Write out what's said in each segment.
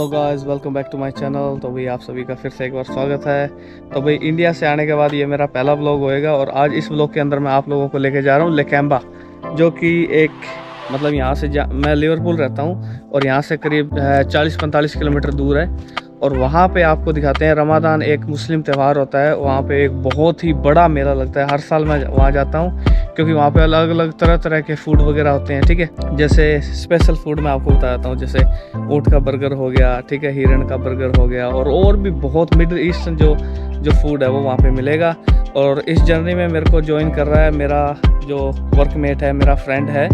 Hello guys, welcome back to my channel. तो भाई आप सभी का फिर से एक बार स्वागत है। तो भाई इंडिया से आने के बाद ये मेरा पहला व्लॉग होएगा और आज इस व्लॉग के अंदर मैं आप लोगों को लेके जा रहा हूँ लेकैम्बा, जो कि एक मतलब यहाँ से मैं लिवरपूल रहता हूँ और यहाँ से करीब 40-45 किलोमीटर दूर है। और वहाँ पे आपको दिखाते हैं रमादान, एक मुस्लिम त्यौहार होता है। वहाँ पे एक बहुत ही बड़ा मेला लगता है। हर साल मैं वहाँ जाता हूँ क्योंकि वहाँ पे अलग अलग तरह तरह के फूड वगैरह होते हैं। ठीक है, जैसे स्पेशल फूड मैं आपको बताता हूँ, जैसे ऊँट का बर्गर हो गया, ठीक है, हिरण का बर्गर हो गया, और भी बहुत मिडिल ईस्टर्न जो फूड है वो वहाँ पे मिलेगा। और इस जर्नी में मेरे को ज्वाइन कर रहा है मेरा जो वर्कमेट है, मेरा फ्रेंड है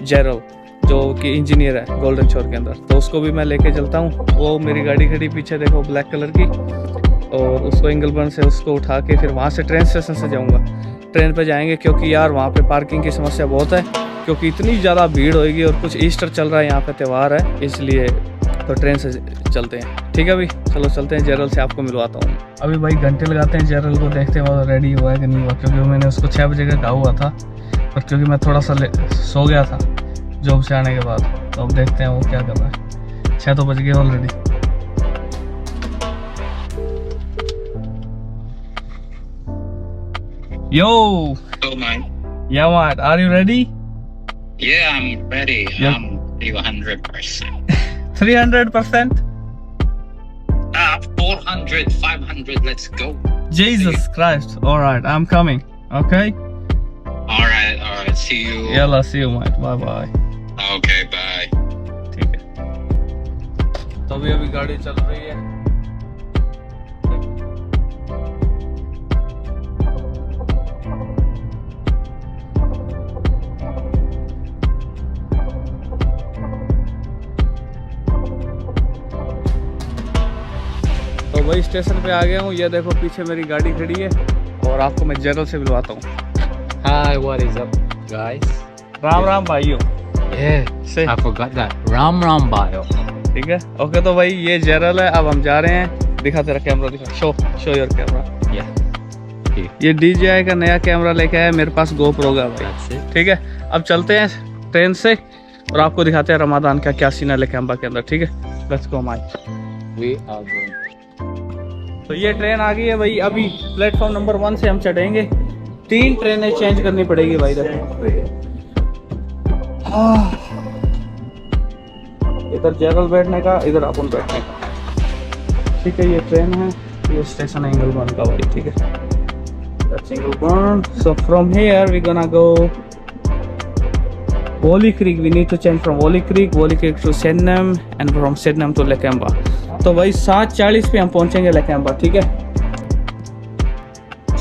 जेरल, जो कि इंजीनियर है गोल्डन शोर के अंदर। तो उसको भी मैं लेके चलता हूँ। वो मेरी गाड़ी खड़ी पीछे देखो ब्लैक कलर की, और उसको इंगलबर्न से उसको उठा के फिर वहाँ से ट्रेन स्टेशन से जाऊँगा। ट्रेन पे जाएंगे क्योंकि यार वहाँ पे पार्किंग की समस्या बहुत है, क्योंकि इतनी ज़्यादा भीड़ होएगी और कुछ ईस्टर चल रहा है यहाँ पे त्यौहार है, इसलिए तो ट्रेन से चलते हैं। ठीक है भाई, चलो चलते हैं। जेरल से आपको मिलवाता हूँ। अभी भाई घंटे लगाते हैं जेरल को, देखते हैं वो रेडी हुआ है कि नहीं हुआ, क्योंकि मैंने उसको 6 बजे का कहा हुआ था, पर क्योंकि मैं थोड़ा सा सो गया था जॉब से आने के बाद। तो अब देखते हैं वो क्या कर रहा है। 6 तो बज गए already. Yo! Oh man. Yeah, man. Are you ready? Yeah, I'm ready. Yeah. I'm ready 100%. 300%? 400, 500, let's go. Jesus Christ. Alright, I'm coming. Okay? Alright, see you. Yalla, see you, mate. Bye bye. Okay, bye. ठीक है। तो अभी गाड़ी चल रही है। तो वही स्टेशन पे आ गया हूँ। ये देखो पीछे मेरी गाड़ी खड़ी है और आपको मैं जेरल से मिलवाता हूँ। Hi, what is up, guys? Ram Ram भाइयों। Yeah, Say. I forgot that. Ram Bio. ठीक है, ओके। तो भाई ये जेरल है, अब हम जा रहे हैं। दिखा तेरा कैमरा, दिखा, शो योर कैमरा। Yeah. ये DJI का नया कैमरा लेके आया, मेरे पास GoPro का भाई। That's it. ठीक है, अब चलते हैं ट्रेन से और आपको दिखाते हैं रमादान का क्या सीन है लेकैम्बा के अंदर। ठीक है, let's go Mike. We are going. तो ये ट्रेन आ गई है भाई। अभी प्लेटफॉर्म नंबर 1 से हम चढ़ेंगे। 3 ट्रेनें चेंज करनी पड़ेगी भाई। इधर जेरल बैठने का, इधर अपन बैठने का। ठीक है, ये ट्रेन है, ये स्टेशन है इंगलबर्न का भाई। ठीक है, that's Ingleburn. So from here we gonna go Wally Creek. We need to change from Wally Creek to Sydenham and from Sydenham to Lakemba. तो भाई 7:40 पे हम पहुंचेंगे लेकैम्बा। ठीक है,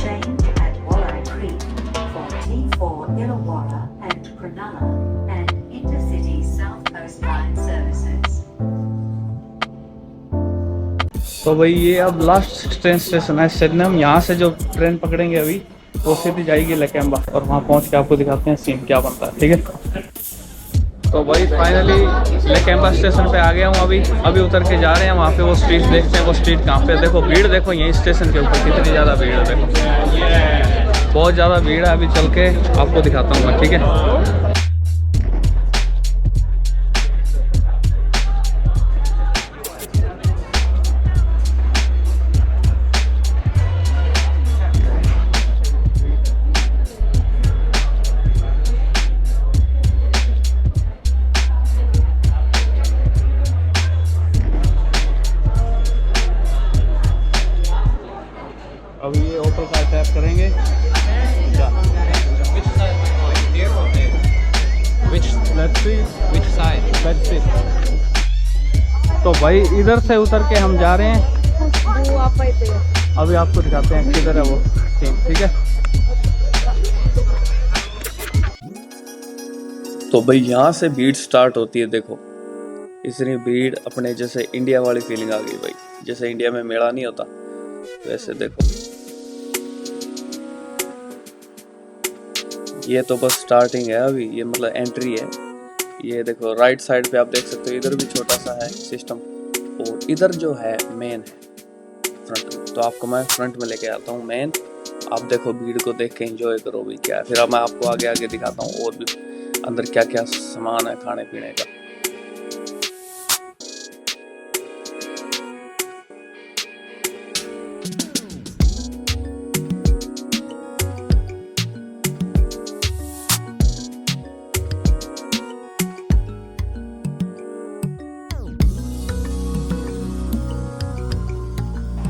Change at Wally Creek for T4 Illawarra and Cronulla and Intercity South Coast Line services. तो भाई ये अब लास्ट ट्रेन स्टेशन है सिडनम। यहाँ से जो ट्रेन पकड़ेंगे अभी वो सीधी जाएगी लेकैम्बा और वहाँ पहुँच के आपको दिखाते हैं सीन क्या बनता है। ठीक है, तो भाई फाइनली लेकैम्बा स्टेशन पे आ गया हूँ। अभी उतर के जा रहे हैं वहाँ पे। वो स्ट्रीट देखते हैं, वो स्ट्रीट कहाँ पे। देखो भीड़ देखो, यहीं स्टेशन के ऊपर कितनी ज़्यादा भीड़ है। देखो बहुत ज़्यादा भीड़ है। अभी चल के आपको दिखाता हूँ मैं। ठीक है, अभी ये होटल का टैप करेंगे। Which side? तो भाई इधर से उतर के हम जा रहे हैं। अभी आपको दिखाते हैं किधर है वो सीन। ठीक है, तो भाई यहाँ से भीड़ स्टार्ट होती है। देखो इतनी भीड़, अपने जैसे इंडिया वाली फीलिंग आ गई भाई। जैसे इंडिया में मेला नहीं होता वैसे। देखो ये तो बस स्टार्टिंग है अभी, ये मतलब एंट्री है। ये देखो राइट साइड पे आप देख सकते हो, इधर भी छोटा सा है सिस्टम, और इधर जो है मेन है फ्रंट में। तो आपको मैं फ्रंट में लेके आता हूँ मेन। आप देखो भीड़ को देख के एंजॉय करो भी क्या। फिर अब मैं आपको आगे आगे दिखाता हूँ और भी अंदर क्या क्या सामान है खाने पीने का।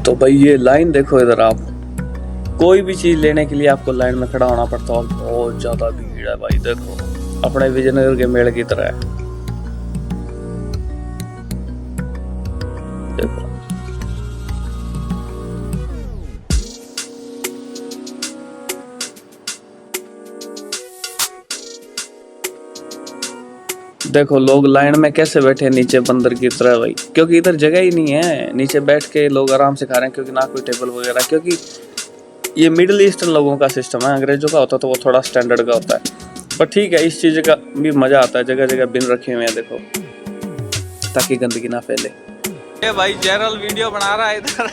तो भाई ये लाइन देखो इधर, आप कोई भी चीज लेने के लिए आपको लाइन में खड़ा होना पड़ता है और बहुत ज्यादा भीड़ है भाई। देखो अपने विजयनगर के मेले की तरह है। देखो देखो लोग लाइन में कैसे बैठे नीचे बंदर की तरह भाई, क्योंकि इधर जगह ही नहीं है। नीचे बैठ के लोग आराम से खा रहे हैं क्योंकि ना कोई टेबल वगैरह, क्योंकि ये मिडिल ईस्टर्न लोगों का सिस्टम है। अंग्रेजों का होता तो वो थोड़ा स्टैंडर्ड का होता है, पर ठीक है इस चीज का भी मजा आता है। जगह जगह बिन रखे हुए हैं देखो, ताकि गंदगी ना फैले। ये भाई जेरल वीडियो बना रहा है इधर।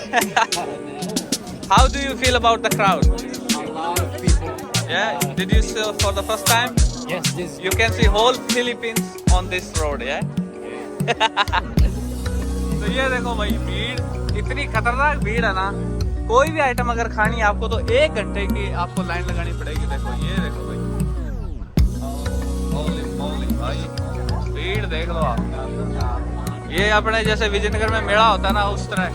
How do you feel about the crowd? Yeah, did you see for the first time? Yes, this You can see whole Philippines on this road, yeah? तो ये देखो भाई भीड़, इतनी खतरनाक भीड़ है ना। कोई भी आइटम अगर खानी है आपको तो 1 घंटे की आपको लाइन लगानी पड़ेगी। देखो ये देखो भाई, होली मोली भाई भीड़ देख लो आप। ये अपने जैसे विजयनगर में मेला होता है ना, उस तरह।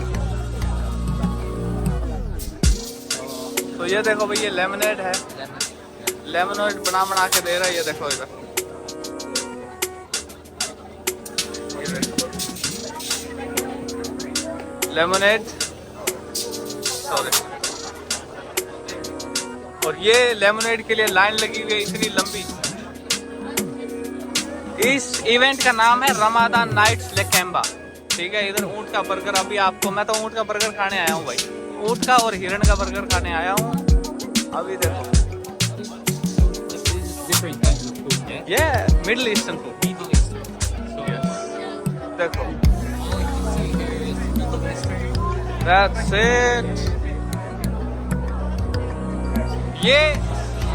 तो ये देखो भाई, ये लेमनेड है, लेमनेड बना के दे रहा है। ये देखो इधर, लेमनेड, सॉरी। और ये लेमनेड के लिए लाइन लगी हुई है इतनी लंबी। इस इवेंट का नाम है रमादान नाइट्स लेकेम्बा। ठीक है, इधर ऊंट का बर्गर अभी आपको, मैं तो ऊंट का बर्गर खाने आया हूँ भाई, ऊंट का और हिरण का बर्गर खाने आया हूँ अभी। देखो different kinds of food. Yeah. ये मिडिल ईस्टर्न फूड। देखो that's it। ये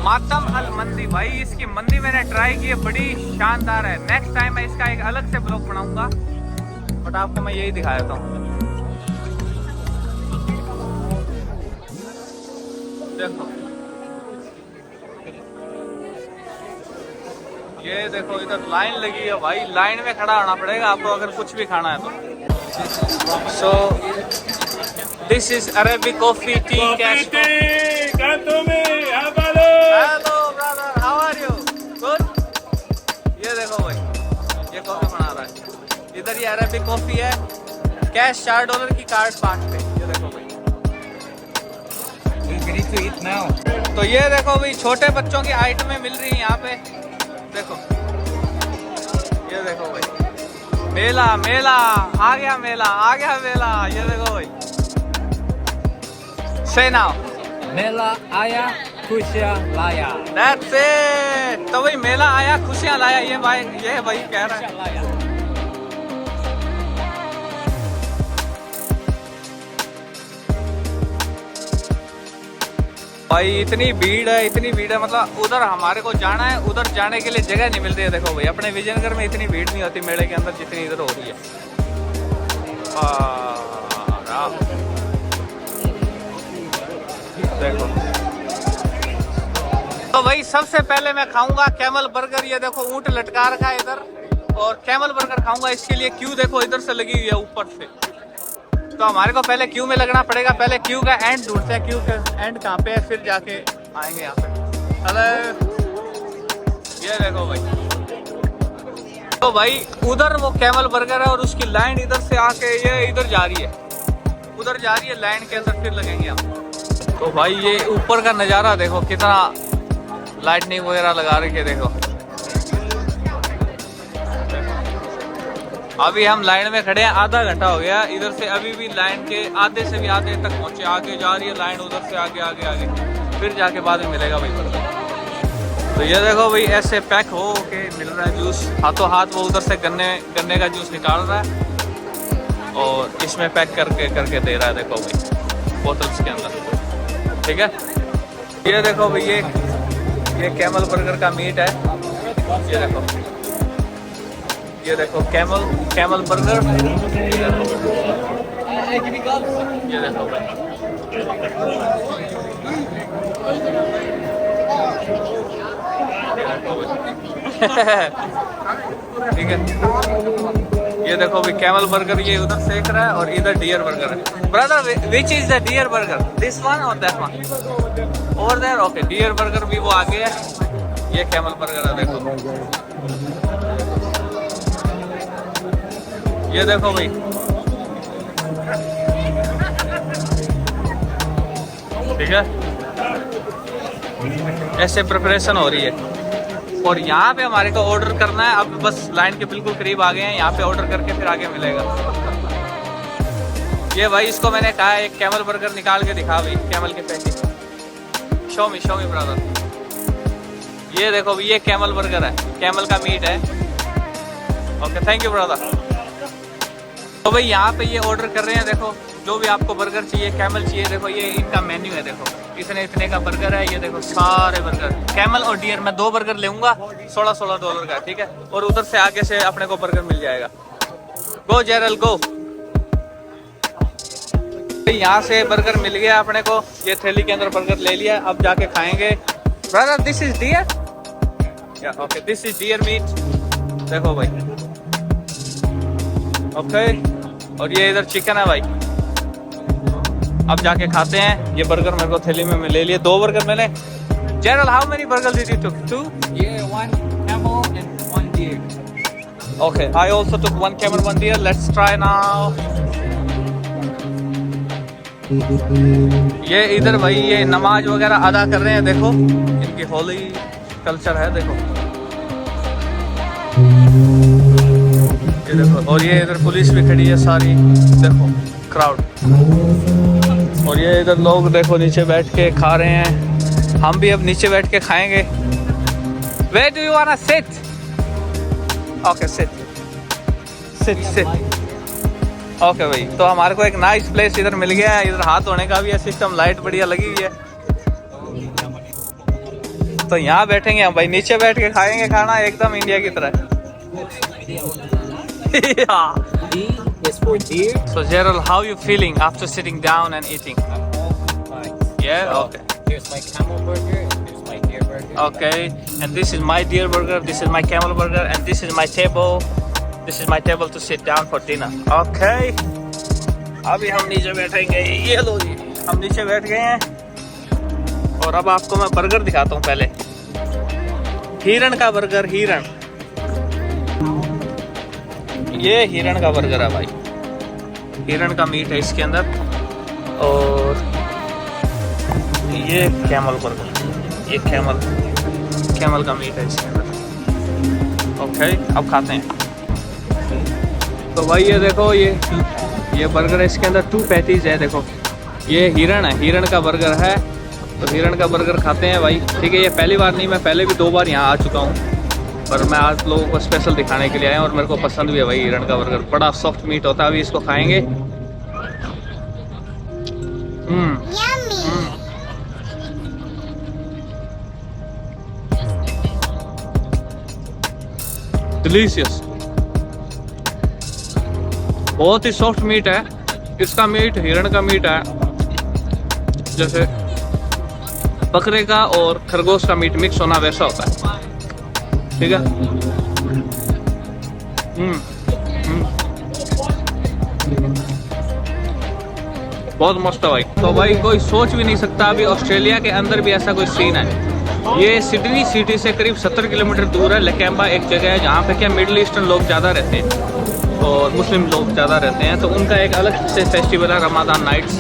मातम अल मंदी भाई, इसकी मंदी मैंने ट्राई की है, बड़ी शानदार है। नेक्स्ट टाइम मैं इसका एक अलग से ब्लॉग बनाऊंगा, बट आपको मैं यही दिखा देता हूँ। देखो ये देखो इधर लाइन लगी है भाई, लाइन में खड़ा होना पड़ेगा आपको अगर कुछ भी खाना है तो। So this is Arabic coffee tea cash. Hello brother, how are you? Good. ये देखो भाई, ये कॉफी बना रहा है इधर। ये अरेबिक कॉफी है, कैश $4 की कार्ड बांट पे। ये देखो भाई, To eat now. तो ये देखो भाई छोटे बच्चों की आइटमें मिल रही हैं यहाँ पे। देखो ये देखो भाई, मेला मेला आ गया, मेला आ गया, मेला। ये देखो भाई, से now Mela aya kusha laya. That's it. तो भाई मेला आया खुशियाँ लाया, ये भाई कह रहा है। भाई इतनी भीड़ है, इतनी भीड़ है, मतलब उधर हमारे को जाना है, उधर जाने के लिए जगह नहीं मिलती है। देखो भाई अपने विजयनगर में इतनी भीड़ नहीं होती मेले के अंदर जितनी इधर हो रही है। देखो तो भाई सबसे पहले मैं खाऊंगा कैमल बर्गर। ये देखो ऊंट लटका रखा है इधर, और कैमल बर्गर खाऊंगा। इसके लिए क्यू देखो इधर से लगी हुई है ऊपर से, तो हमारे को पहले क्यू में लगना पड़ेगा। पहले क्यू का एंड ढूंढते हैं, क्यू का एंड कहाँ पे है, फिर जाके आएंगे यहाँ पे। हेलो, ये देखो भाई, तो भाई उधर वो कैमल बर्गर है और उसकी लाइन इधर से आके ये इधर जा रही है, उधर जा रही है लाइन के अंदर, फिर लगेंगे हम। तो भाई ये ऊपर का नज़ारा देखो, कितना लाइटनिंग वगैरह लगा रखी है। देखो अभी हम लाइन में खड़े हैं, आधा घंटा हो गया इधर से, अभी भी लाइन के आधे से भी आधे तक पहुंचे। आगे जा रही है लाइन, उधर से आगे आगे आगे, फिर जाके बाद में मिलेगा भाई। तो ये देखो भाई ऐसे पैक हो के मिल रहा है जूस, हाथों हाथ वो उधर से गन्ने का जूस निकाल रहा है और इसमें पैक करके दे रहा है। देखो भाई बोतल्स के अंदर, ठीक है। ये देखो भाई ये कैमल बर्गर का मीट है। ये देखो कैमल बर्गर। ये देखो भाई, ठीक है। ये ये देखो भी कैमल बर्गर ये उधर सेक रहा है और इधर डियर बर्गर है। Brother which is the deer burger, this one और that one over there? Okay, deer burger भी वो आगे है, ये कैमल बर्गर है। देखो ये देखो भाई, ठीक है, ऐसे प्रिपरेशन हो रही है। और यहाँ पे हमारे को ऑर्डर करना है, अब बस लाइन के बिल्कुल करीब आ गए हैं, यहाँ पे ऑर्डर करके फिर आगे मिलेगा। ये भाई इसको मैंने कहा है एक कैमल बर्गर निकाल के दिखा भाई, कैमल के पैकेट। शो मी ब्रदर, ये देखो भाई ये कैमल बर्गर है, कैमल का मीट है। Okay thank you brother. तो भाई यहाँ पे ये ऑर्डर कर रहे हैं, देखो जो भी आपको बर्गर चाहिए, कैमल चाहिए, देखो ये इनका मेन्यू है। देखो इतने का बर्गर है, ये देखो सारे बर्गर कैमल और डियर। मैं 2 बर्गर लूंगा $16 का, ठीक है। और उधर से आगे से अपने को बर्गर मिल जाएगा। गो जेरल गो। यहाँ से बर्गर मिल गया अपने को, ये थैली के अंदर बर्गर ले लिया, अब जाके खाएंगे। Brother this is deer, okay this is deer meat. देखो भाई ओके, और ये इधर चिकन है भाई। अब जाके खाते हैं। ये बर्गर मेरे को थैली में ले लिए, 2 बर्गर मैंने। जेरल how many burger did you took? 2? Yeah, 1 camel and 1 deer. Okay, I also took 1 camel, 1 deer. Let's try now. ये इधर भाई ये नमाज वगैरह अदा कर रहे हैं, देखो इनकी होली कल्चर है, देखो ये देखो। और ये इधर पुलिस भी खड़ी है सारी, देखो क्राउड। और ये इधर लोग देखो नीचे बैठ के खा रहे हैं, हम भी अब नीचे बैठ के खाएंगे। Where do you wanna sit? Okay, sit. Okay भाई, तो हमारे को एक नाइस प्लेस इधर मिल गया है। इधर हाथ धोने का भी है सिस्टम, लाइट बढ़िया लगी हुई है। तो यहाँ बैठेंगे हम भाई, नीचे बैठ के खाएंगे खाना एकदम इंडिया की तरह। Yeah. D is for deer. So Gerald, how you feeling after sitting down and eating? Fine. Yeah, okay. Here's my camel burger, here's my deer burger. Okay, and this is my deer burger, this is my camel burger, and this is my table. This is my table to sit down for dinner. Okay. अभी हम नीचे बैठेंगे, ये लो जी, हम नीचे बैठ गए हैं। और अब आपको मैं बर्गर दिखाता हूँ पहले। हिरण का बर्गर, हिरण, ये हिरण का बर्गर है भाई, हिरण का मीट है इसके अंदर। और ये कैमल बर्गर, ये कैमल का मीट है इसके अंदर। ओके, अब खाते हैं। तो भाई ये देखो ये बर्गर है, इसके अंदर 2 पैटीज है। देखो ये हिरण है, हिरण का बर्गर है। तो हिरण का बर्गर खाते हैं भाई, ठीक है। ये पहली बार नहीं, मैं पहले भी 2 बार यहाँ आ चुका हूँ, पर मैं आज लोगों को स्पेशल दिखाने के लिए आया हूँ। और मेरे को पसंद भी है भाई हिरण का बर्गर, बड़ा सॉफ्ट मीट होता है। अभी इसको खाएंगे। डिलीशियस, बहुत ही सॉफ्ट मीट है। इसका मीट हिरण का मीट है, जैसे बकरे का और खरगोश का मीट मिक्स होना वैसा होता है, ठीक है। बहुत मस्त है भाई। तो भाई कोई सोच भी नहीं सकता अभी ऑस्ट्रेलिया के अंदर भी ऐसा कोई सीन है। ये सिडनी सिटी से करीब 70 किलोमीटर दूर है। लैकेम्बा एक जगह है जहाँ पे क्या मिडिल ईस्टर्न लोग ज़्यादा रहते हैं और मुस्लिम लोग ज़्यादा रहते हैं। तो उनका एक अलग से फेस्टिवल है रमादान नाइट्स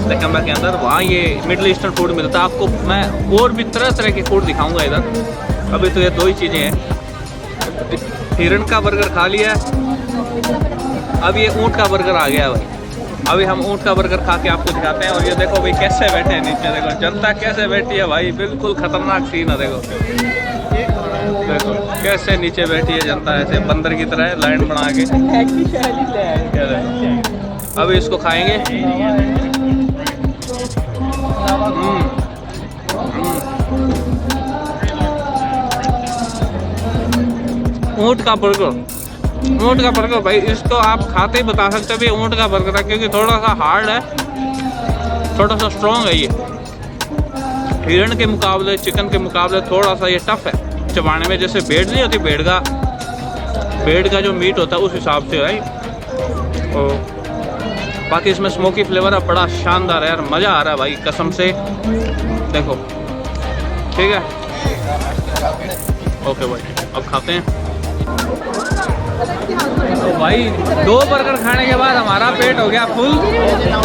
लैकेम्बा के अंदर। वहाँ ये मिडिल ईस्टर्न फूड मिलता है आपको। मैं और भी तरह तरह के फूड दिखाऊंगा इधर। अभी तो ये 2 ही चीज़ें हैं। हिरण का बर्गर खा लिया, अब ये ऊँट का बर्गर आ गया भाई। अभी हम ऊँट का बर्गर खा के आपको दिखाते हैं। और ये देखो भाई कैसे बैठे हैं नीचे, देखो जनता कैसे बैठी है भाई, बिल्कुल खतरनाक सीन है। देखो कैसे नीचे बैठी है जनता, ऐसे बंदर की तरह लाइन बना के। अभी इसको खाएंगे। ऊँट का बर्गर, ऊँट का बर्गर भाई, इसको आप खाते ही बता सकते हो भी ऊँट का बर्गर है, क्योंकि थोड़ा सा हार्ड है, थोड़ा सा स्ट्रॉन्ग है। ये हिरण के मुकाबले, चिकन के मुकाबले थोड़ा सा ये टफ है चबाने में। जैसे भेड़ नहीं होती, भेड़ का जो मीट होता है उस हिसाब से भाई बाकी इसमें स्मोकी फ्लेवर है, बड़ा शानदार है यार, मज़ा आ रहा है भाई कसम से। देखो ठीक है, ओके भाई अब खाते हैं। तो भाई 2 बर्गर खाने के बाद हमारा पेट हो गया फुल।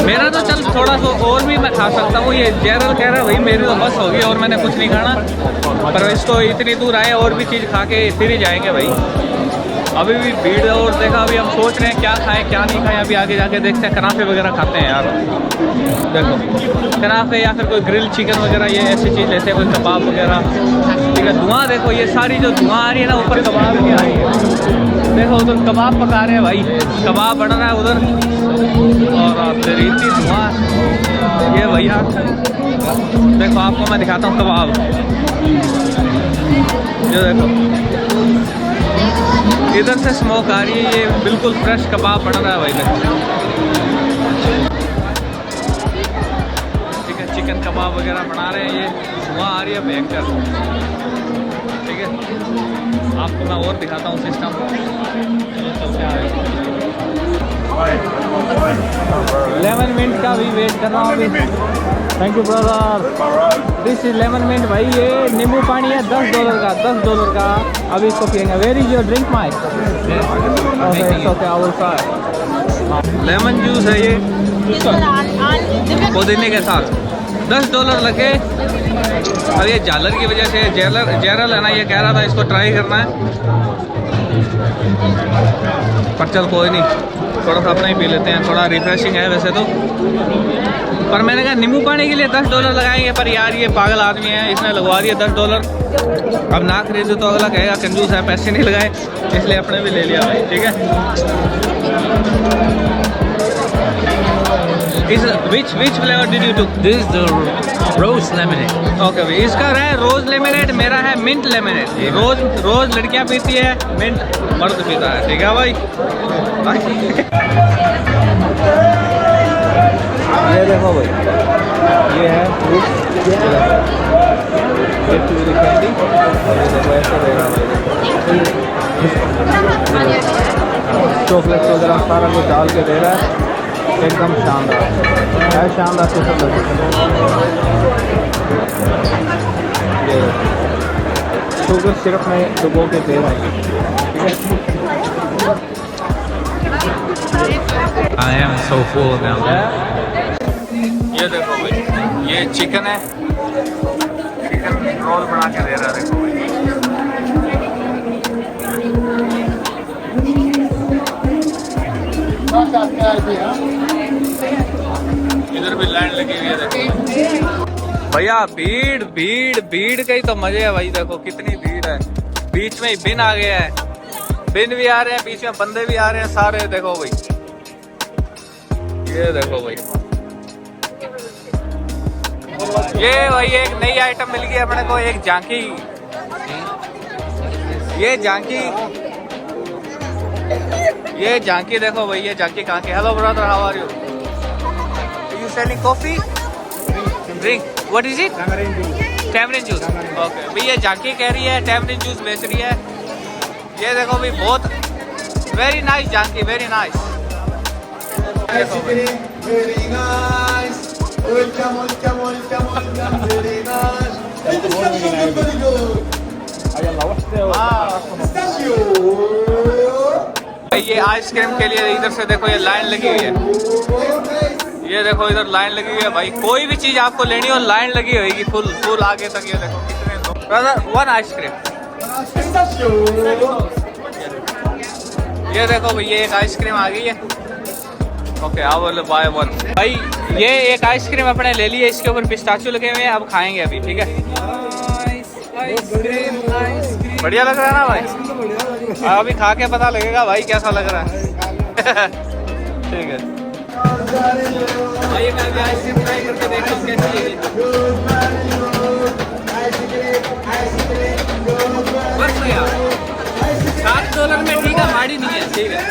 मेरा तो चल थोड़ा सा और भी मैं खा सकता हूँ, ये जेरल कह रहा है भाई मेरी तो बस होगी और मैंने कुछ नहीं खाना, पर इसको इतनी दूर आए और भी चीज़ खा के फिर ही जाएंगे भाई। अभी भी भीड़ है और देखा, अभी हम सोच रहे हैं क्या खाएं क्या नहीं खाएं, अभी आगे जाके देखते हैं। कनाफे वगैरह खाते हैं यार, देखो कनाफे या फिर कोई ग्रिल चिकन वगैरह, ये ऐसी चीज़ लेते हैं, कोई कबाब वगैरह। ठीक है, धुआं देखो, ये सारी जो धुआं आ रही है ना ऊपर कबाब की आ रही है। देखो उधर कबाब पका रहे हैं भाई, कबाब बन रहा है उधर, और तेरी इतनी धुआं। ये भैया देखो, आपको मैं दिखाता हूँ कबाब, ये देखो इधर से स्मोक आ रही है, ये बिल्कुल फ्रेश कबाब बन रहा है भाई। देखो ठीक है, चिकन कबाब वगैरह बना रहे हैं, ये धुआं आ रही है भयंकर। ठीक है, आपको मैं और दिखाता हूँ सिस्टम। लेमन मिंट का भी वेट कर रहा हूँ अभी। Thank you brother. This is lemon mint भाई, ये नींबू पानी है $10 का, $10 का। अभी इसको पियेंगे। Where is your drink Mike? Lemon juice है ये पुदीने के साथ, $10 लगे। अब ये जालर की वजह से, जेरल है ना, ये कह रहा था इसको ट्राई करना है, पर चल कोई नहीं, थोड़ा सा अपना ही पी लेते हैं, थोड़ा रिफ्रेशिंग है वैसे तो। पर मैंने कहा नींबू पानी के लिए $10 लगाएंगे, पर यार ये पागल आदमी है, इसने लगवा दिया $10। अब ना खरीदे तो अगला कहेगा कंजूस है, पैसे नहीं लगाए, इसलिए अपने भी ले लिया भाई। ठीक है, इस which flavor did you took? This is the rose lemonade. Okay भाई, इसका है रोज लेमनेड, मेरा है मिंट लेमनेड। रोज लड़कियां पीती है, मिंट मर्द पीता है। ठीक है भाई। ये देखो भाई, ये है फ्रूट, ये चूरी कैंडी, और ये देखो ऐसा दे रहा भाई, चॉकलेट वगैरह सारा कुछ डाल के दे रहा है, एकदम शानदार है, शानदार किस्म का। ये शुगर सिरप में डुबो के दे रहा है। I am so full now. ये देखो भाई, ये चिकन है, चिकन रोल बना के दे रहा है। देखो भाई, इधर भी लाइन लगी हुई है। देखो भैया, भीड़ भीड़ भीड़ के ही तो मजे है भाई। देखो कितनी भीड़ है, बीच में ही बिन आ गया है, बिन भी आ रहे हैं, बीच में बंदे भी आ रहे हैं सारे। देखो भाई, ये देखो भाई, ये भाई एक नई आइटम मिल गई अपने को, एक झांकी। ये झांकी, ये झांकी देखो भाई, ये झांकी कहाँ की। Hello brother, how are you? You selling coffee drink? What is it? Tamarind juice. Okay भाई, ये झांकी कह रही है टैमरिन जूस बेच रही है। ये देखो भाई, बहुत वेरी नाइस झांकी, very nice. Very nice. Welcome, welcome, welcome, welcome. Very nice. Thank you very good. Thank you. ये आइसक्रीम के लिए इधर से देखो, ये लाइन लगी हुई है। ये देखो इधर लाइन लगी हुई है भाई, कोई भी चीज आपको लेनी हो लाइन लगी होगी फुल आगे तक। ये देखो कितने ब्रदर, 1 आइसक्रीम। ये देखो भाई, ये एक आइसक्रीम आ गई है। Okay, I will buy 1। भाई ये एक आइसक्रीम अपने ले ली है, इसके ऊपर पिस्ताचियो लगे हुए हैं, अब खाएंगे अभी। ठीक है, बढ़िया लग रहा है ना भाई? अभी खा के पता लगेगा भाई कैसा लग रहा है। ठीक है भाई, मैं भी आइसक्रीम ट्राई करके देखता हूँ कैसी है। बस भैया $7 में ठीक है, माड़ी नहीं है। ठीक है,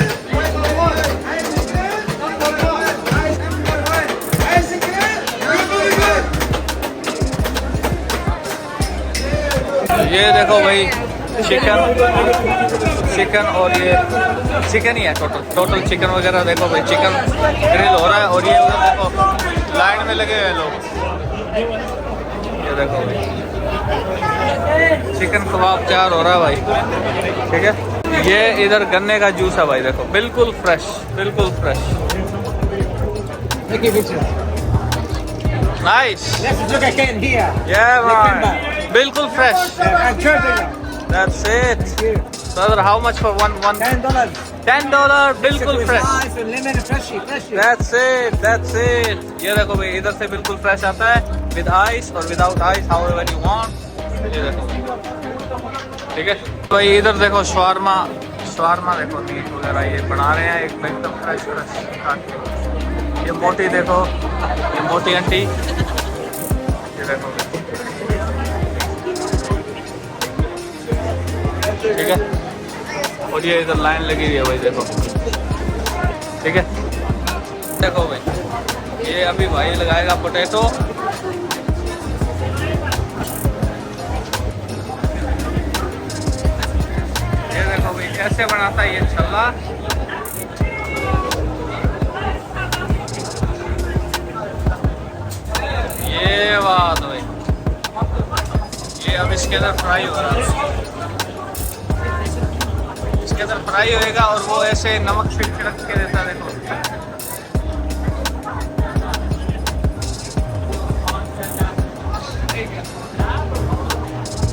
ये देखो भाई, चिकन और ये चिकन ही है टोटल चिकन वगैरह। देखो भाई चिकन ग्रिल हो रहा है और ये उधर देखो लाइन में लगे हुए लोग। ये देखो भाई चिकन कबाब तैयार हो रहा है भाई, ठीक है। ये इधर गन्ने का जूस है भाई, देखो बिल्कुल फ्रेश, बिल्कुल फ्रेश। नाइस, yeah man, बिल्कुल fresh. That's it. Brother, how much for one? $10, बिल्कुल फ्रेश। That's it. ये देखो भाई इधर से बिल्कुल फ्रेश आता है, with ice और without ice, however you want। ये देखो, ठीक है भाई। इधर देखो शवारमा देखो मीट वगैरह ये बना रहे हैं एकदम फ्रेश काट के। ये मोटी देखो, ये मोटी आंटी, ये देखो ठीक है। और ये इधर लाइन लगी हुई है भाई, देखो ठीक है। देखो भाई ये अभी भाई लगाएगा पोटैटो। ये देखो भाई कैसे बनाता है ये छल्ला। ये बात भाई, ये अब इसके अंदर फ्राई हो रहा है, इसके अंदर फ्राई होएगा और वो ऐसे नमक छिड़क के देता है। देखो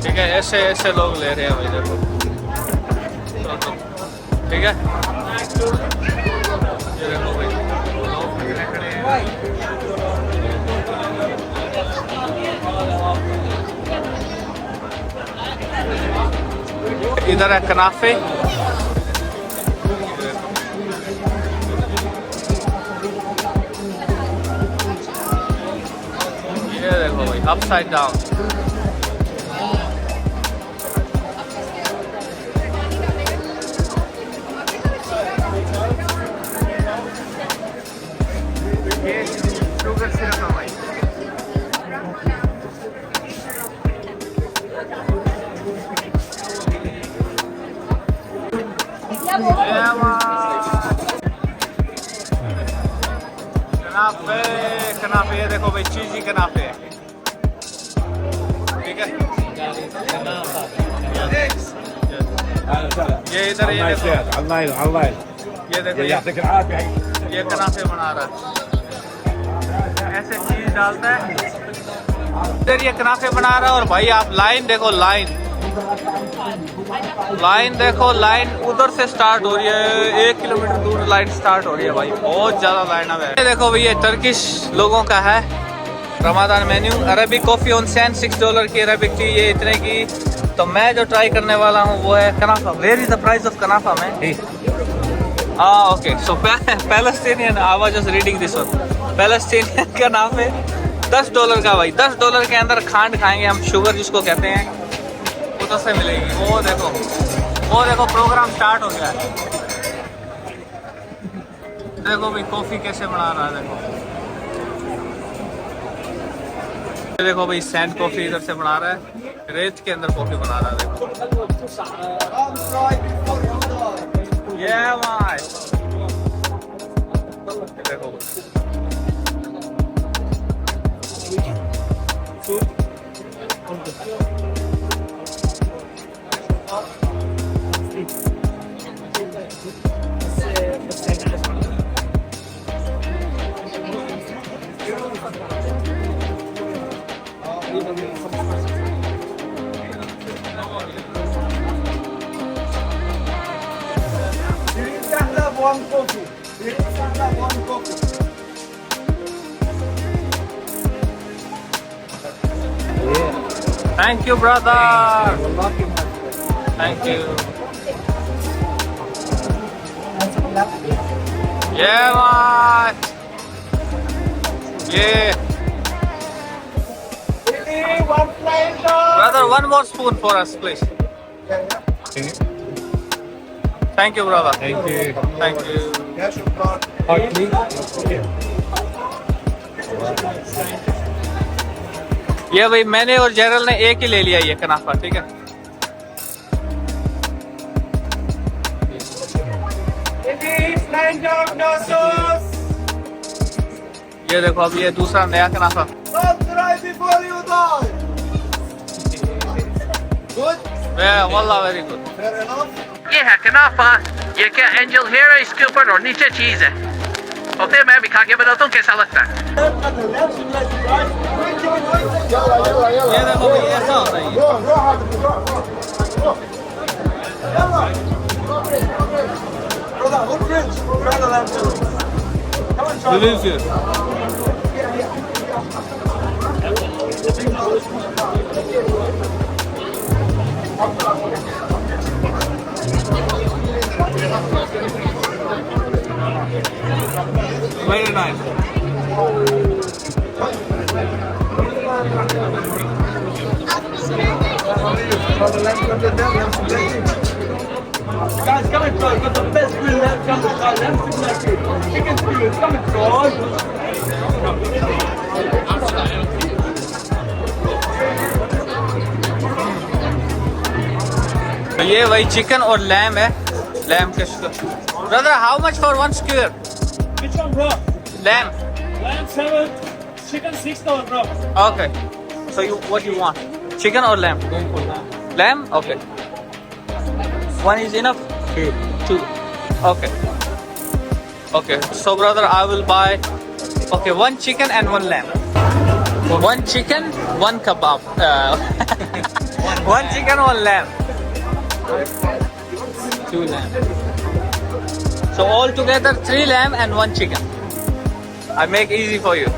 ठीक है, ऐसे लोग ले रहे हैं भाई, देखो ठीक है। ये देखो भाई लोग खड़े हैं। इधर है कनाफे, ये देखो भाई अपसाइड डाउन। ये शुगर सिरप है भाई। कनाफे ये देखो भाई चीजी कनाफे है, ठीक है। ये इधर ये देखो, ये देखो ये कनाफे बना रहा है, ऐसे चीज डालता है इधर, ये कनाफे बना रहा है। और भाई आप लाइन देखो, लाइन देखो, लाइन उधर से स्टार्ट हो रही है, 1 किलोमीटर दूर लाइन स्टार्ट हो रही है भाई, बहुत ज्यादा लाइन है। ये देखो भाई ये टर्किश लोगों का है Ramzan menu. Arabic coffee on sand $6 की अरबिक टी, ये इतने की। तो मैं जो ट्राई करने वाला हूँ वो है knafeh. Where is the price of knafeh man? Okay, so Palestinian, I was just reading this one. Palestinian knafeh $10 का भाई, $10 के अंदर खांड खाएंगे हम, शुगर जिसको कहते हैं, उधर से मिलेगी। वो देखो प्रोग्राम स्टार्ट हो गया है। देखो भाई कॉफी कैसे बना रहा है, देखो भाई सैंड कॉफी इधर से बना रहा है, रेत के अंदर कॉफी बना रहा है, देखो ये भाई देखो Thank you, brother. Thank you. Yeah, man. Yeah. Brother, one more spoon for us, please. Thank you, brother. Thank you. Thank you. Hot please. ये भाई मैंने और जेरल ने एक ही ले लिया ये कनाफा, ठीक है। Stand up, Nasos! ये देखो अब ये दूसरा नया कनाफा। Don't cry before you die! Good? Wallah very good. Fair enough? ये है कनाफा, ये क्या एंजल हेयर है इसके ऊपर और नीचे चीज है। और फिर मैं भी खा के बताता हूँ कैसा लगता है। ये देखो भाई ऐसा होता है ये। Brother, look rich. Try the lamb chop. Come on, try it. Delicious. Very nice. Try the lamb chop, lamb chop. Guys, come and try. Got the best grilled lamb chop. Lamb chop, chicken skewers. Come and try. तो ये वही chicken और lamb है। Lamb के brother how much for one square? Which one, bro? Lamb. Lamb 7, chicken $6, bro. Okay. So you what you want? Chicken or lamb? Lamb? Okay. One is enough? Two. Okay. Okay. So brother, I will buy one chicken and one lamb. One chicken, one kebab. One chicken, one lamb. Two lamb. So all together 3 lamb and 1 chicken. I make easy for you.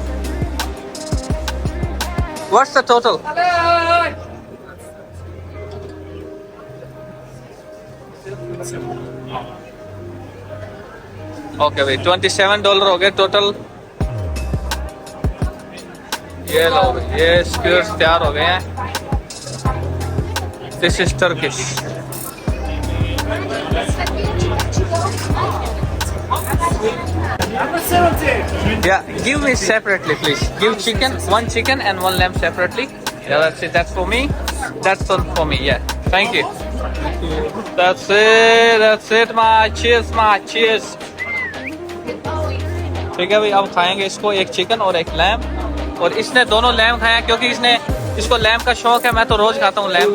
What's the total? Okay भाई $27 हो गए total. ये लो ये स्क्यूर्स तैयार हो गए हैं। This is Turkish. Yeah, give me separately, please. Give chicken, 1 chicken and 1 lamb separately. Yeah, that's it. That's for me. That's for me. Yeah. Thank you. That's it. That's it. My cheers, my cheers. ठीक है भाई, अब खाएंगे इसको, एक chicken और एक lamb. और इसने दोनों लैम खाया क्योंकि इसको लैम का शौक है। मैं तो रोज खाता हूँ lamb.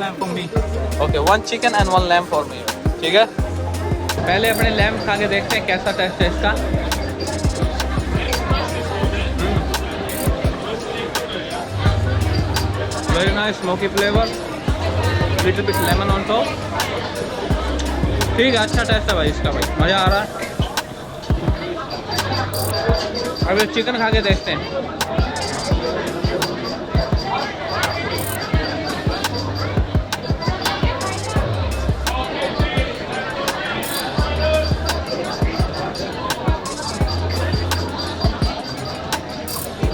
Okay 1 chicken and 1 lamb for me. ठीक है, पहले अपने लैम खा के देखते हैं कैसा टेस्ट है इसका। Very nice smoky flavour, little bit lemon on top. ठीक है, अच्छा टेस्ट है भाई इसका, भाई मज़ा आ रहा है। अब एक चिकन खा के देखते हैं।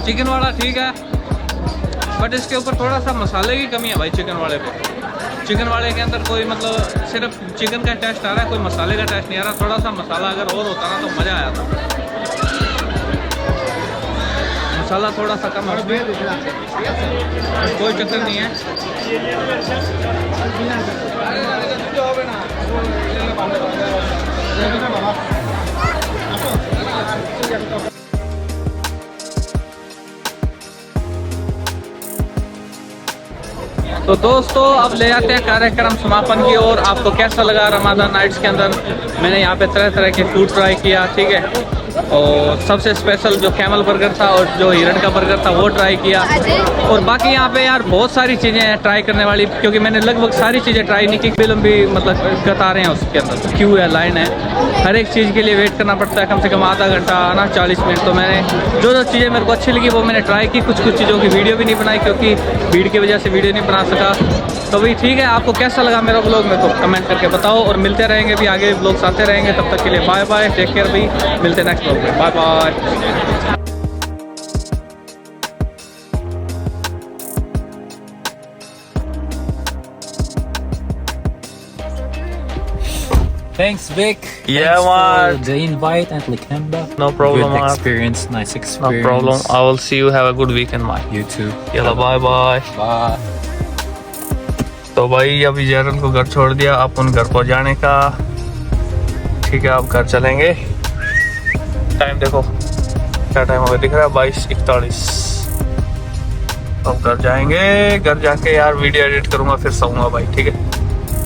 चिकन वाला ठीक है, बट इसके ऊपर थोड़ा सा मसाले की कमी है भाई। चिकन वाले पे, चिकन वाले के अंदर कोई मतलब सिर्फ चिकन का टेस्ट आ रहा है, कोई मसाले का टेस्ट नहीं आ रहा। थोड़ा सा मसाला अगर और होता ना तो मज़ा आया था। मसाला थोड़ा सा कम है, कोई चक्कर नहीं है। तो दोस्तों अब ले जाते हैं कार्यक्रम समापन की ओर। आपको कैसा लगा रमजान नाइट्स के अंदर? मैंने यहाँ पे तरह तरह के फूड ट्राई किया, ठीक है। और सबसे स्पेशल जो कैमल बर्गर था और जो हिरण का बर्गर था वो ट्राई किया। और बाकी यहाँ पे यार बहुत सारी चीज़ें हैं ट्राई करने वाली, क्योंकि मैंने लगभग सारी चीज़ें ट्राई नहीं की। फिल्म भी मतलब कतारें हैं उसके अंदर, क्यू है, लाइन है, हर एक चीज़ के लिए वेट करना पड़ता है कम से कम आधा घंटा ना 40 मिनट। तो मैंने जो चीज़ें मेरे को अच्छी लगी वो मैंने ट्राई की। कुछ चीज़ों की वीडियो भी नहीं बनाई क्योंकि भीड़ की वजह से वीडियो नहीं बना सका। तो भाई ठीक है, आपको कैसा लगा मेरा व्लॉग मेरे को कमेंट करके बताओ। और मिलते रहेंगे भी, आगे व्लॉग्स आते रहेंगे। तब तक के लिए बाय बाय, टेक केयर भाई, मिलते हैं नेक्स्ट व्लॉग में। Bye bye. Thanks, Vic. Yeah, Thanks man. for the invite and Lakemba. No problem, Good man. experience, nice No experience. problem. I will see you. Have a good weekend, bye. You too. चलो bye bye. Bye. तो भाई अभी जैरन को घर छोड़ दिया, अब उन घर को जाने का। ठीक है, अब घर चलेंगे। टाइम देखो क्या टाइम हो गया, दिख रहा है 22:41। अब घर जाएंगे, घर जाके यार वीडियो एडिट करूंगा, फिर सोऊंगा भाई, ठीक है।